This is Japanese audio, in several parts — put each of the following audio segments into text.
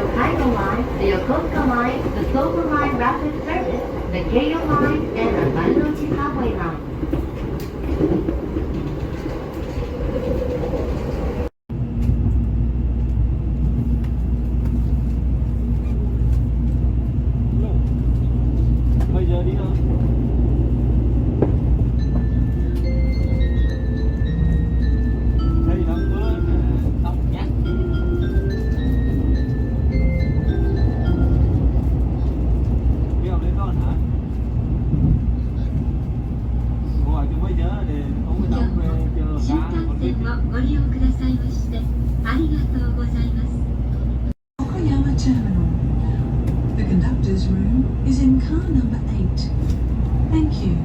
Hokkaido Line, the Yokosuka Line, the Silver Line Rapid Service, the Keio Line, and the Marunouchi Subway Line. Bây giờ đi thôi. Đây đang mưa tóc nhát. Kêu đến con hả? Gọi cho bây giờ để không có tóc về chờ 新 cá 幹 còn đi. 線をご利用くださいましてありがとうございます。 Yokoyama Terminal. The conductor's room is in car number 8. Thank you.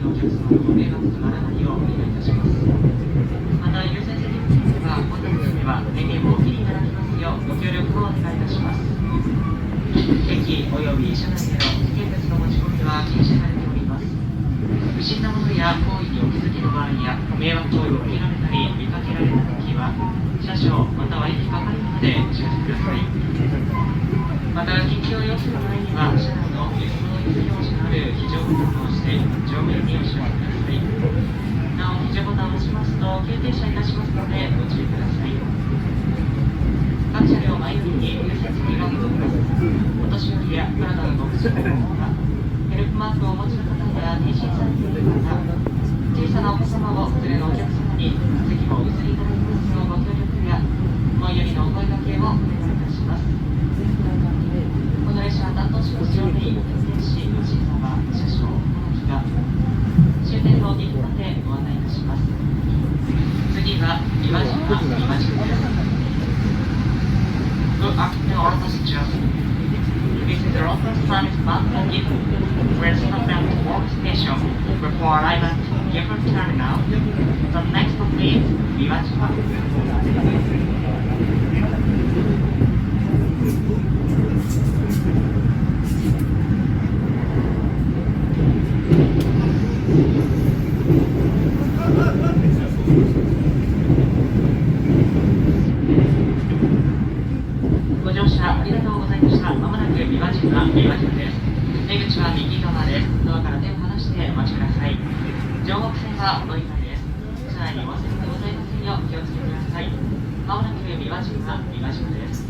りのお客様のご迷惑とならないようお願いいたします。また優先席については本日では電源をお切りいただきますようご協力をお願いいたします。駅および車内での危険物の持ち込みは禁止されております。不審なものや行為にお気づきの場合や迷惑行為を受けられたり見かけられたときは車掌または駅係までお知らせください。また緊急を要する場合には車内の輸送の表示のある非常ボタンを押して乗務員にお知らせください。なお非常ボタンを押しますと急停車いたしますのでご注意ください。各車両前に優先席がございます。お年寄りや体のご不自由な方、ヘルプマークをお持ちの方や妊娠されている方、小さなお子様をお連れのお客様に席をお譲りいただきますようご協力や思いやりのお声掛けをお願いいたします。この列車は担当します乗務員、運転士、おじい様、車掌、この日が終点の駅までご案内いたします。次は岩島です。Good afternoon, all passengers. This is the local service bus Gifu. We're stopping at the Walk Station before arriving at Gifu Terminal. The next stop is Iwajima. ご乗車ありがとうございました。まもなく岩島です。出口は右側です。ドアから手を離してお待ちください。上北線はお乗り換えです。車内にお忘れでございませんよう気をつけてください。まもなく岩島です。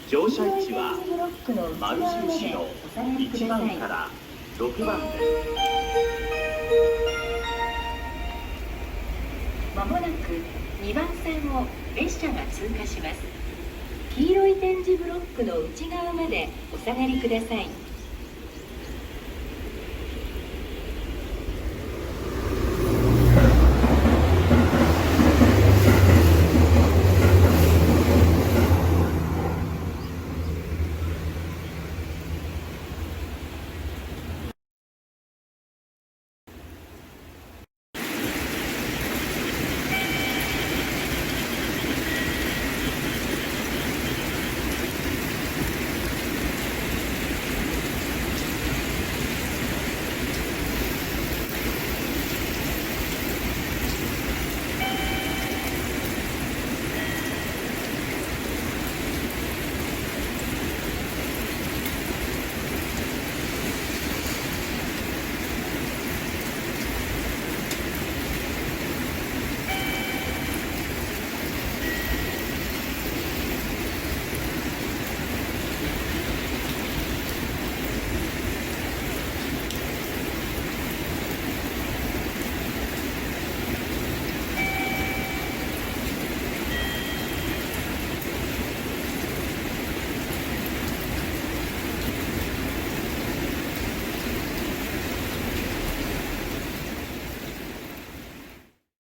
乗車位置は丸印の1番から6番です。まもなく2番線を列車が通過します。黄色い点字ブロックの内側までお下がりください。